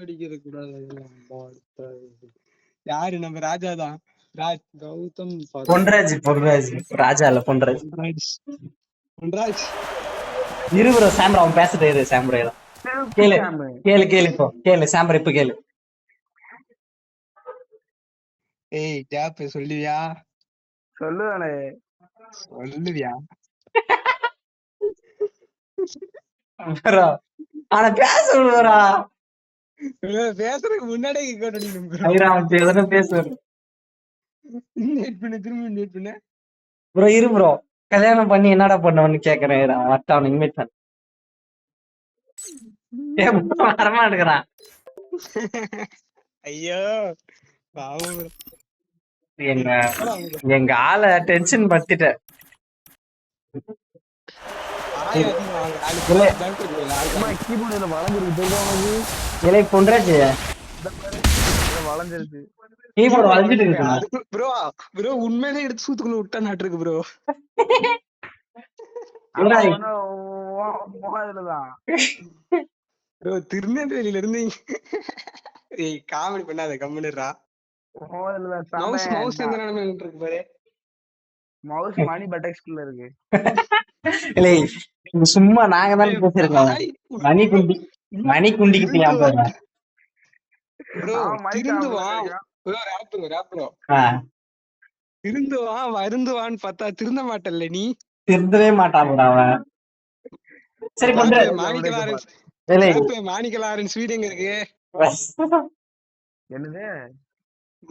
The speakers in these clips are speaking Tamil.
அடிக்கிறது கூடாது. யாரு நம்ம ராஜா தான். ராஜ் கௌதம் பொன்ராஜ் ராஜா இல்ல பொன்ராஜ். இரு ப்ரோ சாம்பர் அவன் பேசுறது இரு சாம்பர் கேளு கேளு கேளு இப்போ கேளு சாம்பர் இப்ப கேளு. ஏய் கேப் சொல்லுவியா? சொல்லுவானே சொல்லுவியா? ப்ரோ ஆனா பேச விடுறா. பேசுறதுக்கு முன்னாடியே கேட்கணும். அவன் பேசுற பேசுவாரு. நேட் பண்ண திரும்ப நேட் பண்ண. ப்ரோ இரு ப்ரோ கல்யாணம் பண்ணி என்னடா பண்ணுவன்னு கேக்குறேன். அவன் இன்வைட் பண்ண வரமா எடுக்கிறான். ஐயோ எங்க ஆளை டென்ஷன் படுத்திட்ட. பொன்ராஜ் வளைஞ்சிருச்சு. கீபோர்டு வளைஞ்சிட்டு இருக்கு ப்ரோ. ப்ரோ உண்மையிலே எடுத்து சூத்துக்குள்ள விட்டா நாட்டு இருக்கு ப்ரோ. ப்ரோ திருநெல்வேலியில இருந்து காமெடி பண்ணாத கம்முனுடா. மவுஸ் மவுஸ் எந்த நிலைமையில இருக்கு பாரு. மவுஸ் மணி பட்டக்ஸ்ல இருக்கு. இல்லை சும்மா நாங்க தான் பேசிருக்கோம். மணி குண்டிக்கு ப்ரோ திருந்து வா bro rap bro rap bro. திருந்து வா வருந்து வான்னு பார்த்தா திருந்த மாட்டல்ல நீ. திருந்தவே மாட்டான் அவன். சரி பண்ற மாணிக்கலாரன்ஸ் வீடு எங்க இருக்கு? என்னது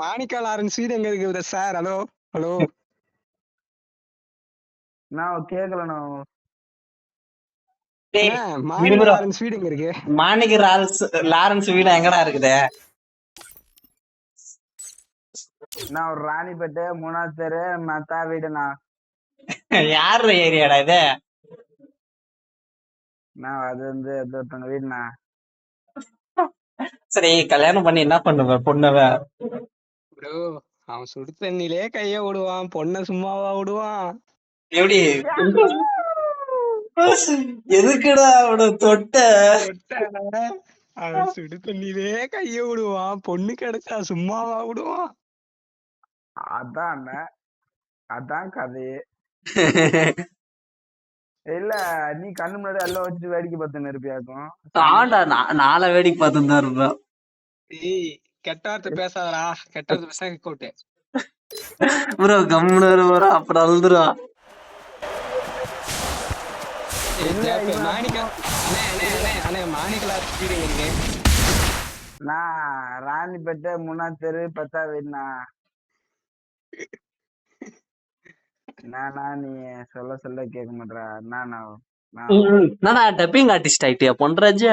மாணிக்கலாரன்ஸ் வீடு எங்க இருக்கு சார்? ஹலோ ஹலோ நான் கேக்கல. மாணிக்கலாரன்ஸ் வீடு எங்க இருக்கு? மாணிக்க லாரன்ஸ் வீடு எங்கடா இருக்குது? நான் ஒரு ராணிப்பேட்டை 3ஆவது தெரு மத்தா வீடுண்ணா. யாரு ஏரியாடா இது? நான் அது வந்து ஒருத்தவங்க வீடுண்ணா. சரி கல்யாணம் பண்ணி என்ன பண்ணுவ பொண்ணவ? ப்ரோ அவன் சுடு தண்ணிலே கைய விடுவான், பொண்ண சும்மாவா விடுவான்? எப்படி எதுக்குடா அவன தொட்ட? அவன் சுடு தண்ணிலே கைய விடுவான், பொண்ணு கிடைச்சா சும்மாவா விடுவான்? அதான் கதையே. இல்ல நீ கண்ணு முன்னாடி எல்லாம் வச்சுட்டு வேடிக்கை பார்த்து இருப்பியாக்கும். ஆண்டா நாளை வேடிக்கை பார்த்துதான் இருப்பேன். கெட்ட வார்த்தை பேசாதடா, கெட்ட வார்த்தை பேசா கோட்டு ப்ரோ கம்முனு ப்ரோ அப்புறம் அழுதுறான். நான் ராணிப்பேட்டை 3ஆவது தெரு 10ஆவது வீடுண்ணா. நானா நீ சொல்ல கேட்க மாட்டா. நானா டப்பிங் ஆர்டிஸ்ட் ஆயிட்டியா பொன்ராஜ்?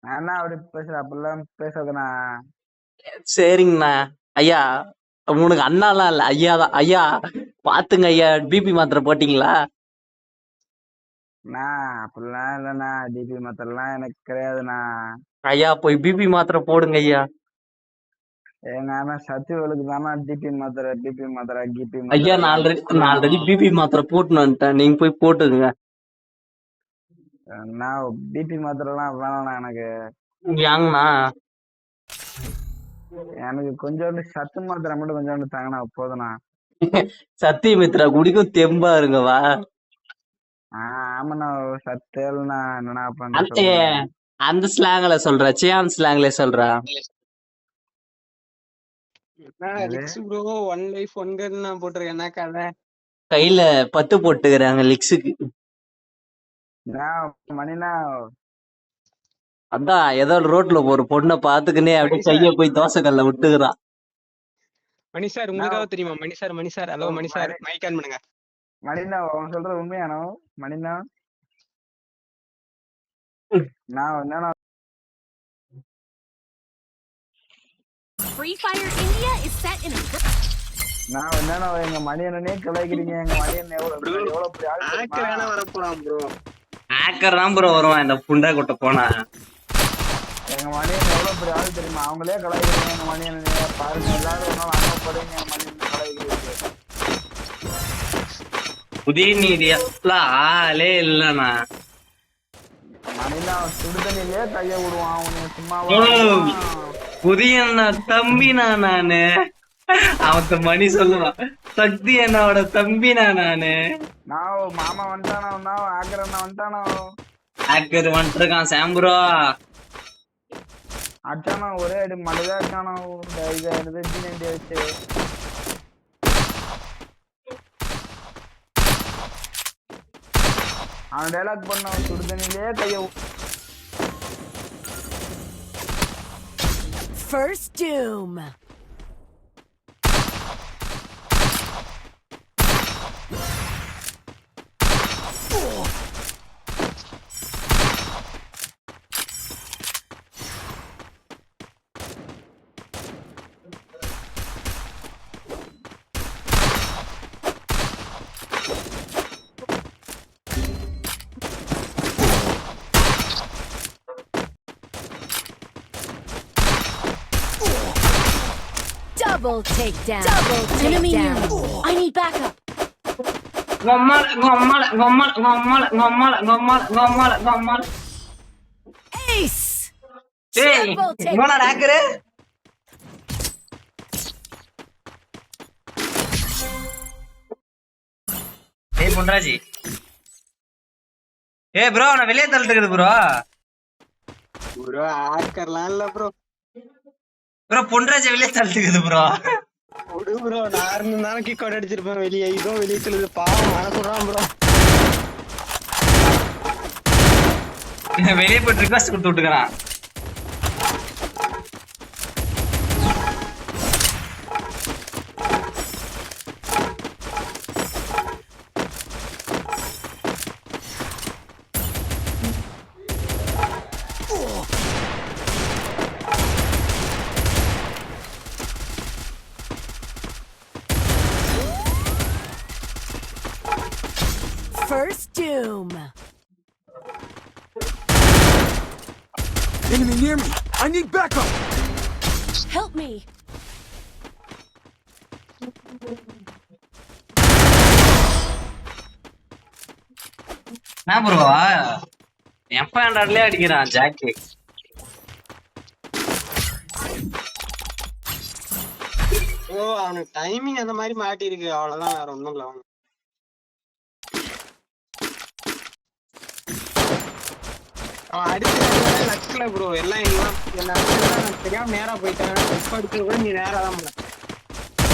நானா அப்படி பேசுற அப்படிலாம் பேசாதண்ணா. சரிங்கண்ணா. ஐயா உனக்கு அண்ணாலாம் இல்ல ஐயா தான். ஐயா பாத்துங்க ஐயா பிபி மாத்திரை போட்டீங்களா? அப்படிலாம் இல்லண்ணா. டிபி மாத்திரலாம் எனக்கு கிடையாதுண்ணா. ஐயா போய் பிபி மாத்திரை போடுங்க ஐயா. எங்க அண்ணா சத்தியவளுக்கு தானே டிபி மாத்திரை கிபி ஐயா. நான் ஆல்ரெடி பிபி மாத்திரை போட்டுன்னு வந்துட்டேன், நீங்க போய் போட்டுக்குங்க. நான் பிபி மாத்திரைலாம் வேணாண்ணா எனக்கு. ஏங்கண்ணா? எனக்கு கொஞ்சோண்டு சத்து மாத்திரை மட்டும் கொஞ்சோண்டு தாங்கண்ணா போதுண்ணா. சத்தியமித்ரா குடிக்கும் தெம்பா இருங்கவா. ஆமாண்ணா சத்தேல்ண்ணா. என்னண்ணா பண்ண அந்த ஸ்லாங்ல சொல்ற, சியான் ஸ்லாங்ல சொல்ற. கையில 10 போட்டுக்கிறாங்க லிக்ஸுக்கு. அதான் ஏதோ ரோட்ல ஒரு பொண்ணை பாத்துக்கினே அப்படியே கைய போய் தோசை கல்ல விட்டுக்கிறான். மணி சார் உங்களுக்காக தெரியுமா? Mani sir hello Mani sir mike on பண்ணுங்க. மணினா அவன் சொல்றது உண்மையானோ? மணினா நான் என்னன்னா Free Fire India is set in a நான் என்னன்னா எங்க மணியனே கலாய்க்கிறீங்க. எங்க மணியன் எவ்வளவு பெரிய ஆள் வரப்போறான் ப்ரோ. ஆக்கர் தான் ப்ரோ வருவான் இந்த புண்டை கொட்ட போனா. எங்க மணியன் எவ்வளவு பெரிய ஆள் தெரியுமா? அவங்களே கலாய்க்கிறீங்க எங்க மணியன். பாருங்க எல்லாரும் ஒரு நாள் அனுப்பப்படுங்க எங்க மணியன் கலாய்க்கிறீங்க. உதயநிதி ஆளே இல்லண்ணா. மணிலா சுடு தண்ணியிலே கைய விடுவான் அவனுக்கு சும்மாவா புதிய தம்பினா நானு அவத்த மணி சொல்லுவான் சக்தி என்னோட தம்பினா நானு நான் மாமா வந்துட்டானோ ஆக்கரண்ணா வந்துட்டானோ ஆக்கர் வந்துருக்கான் சாம்புரோ அச்சானோ ஒரே அடி மழைதான் அச்சானோ இதை வச்சு அவன் டைலாக் பண்ண சுடுதண்ணிலே கைய First doom. Double takedown. Double enemy near me. I need backup. Ace. Triple takedown. Ochre ஏய் பொன்ராஜி ஏய் ப்ரோ நான் வெளியே தள்ளிட்டு ப்ரோ ப்ரோ ஆக்கர்லாம் இல்ல ப்ரோ ப்ரோ பொன்ராஜி வெளியே தள்ளிட்டு ப்ரோ விடு ப்ரோ நான் நாளைக்கு கிக் அடிச்சிருப்பேன் வெளியே இதோ வெளியே தள்ளுது பாவம் நான் சொல்றான் ப்ரோ வெளியே போய் ரிக்வெஸ்ட் கொடுத்து விட்டுக்கிறான் First doom. Enemy near me. I need backup. Help me. என்ன ப்ரோ எம்பாண்டர்லயே அடிக்கிறான் ஜாக்கி ஓ அவனுக்கு டைமிங் அந்த மாதிரி மாட்டி இருக்கு அவ்வளவுதான் வேற ஒண்ணும் இல்ல அவனுக்கு அவன் அடிச்சு லக்ல ப்ரோ எல்லாம் தெரியாம நேரா போயிட்டான் அடிச்சது கூட நீ நேரா தான் பண்ண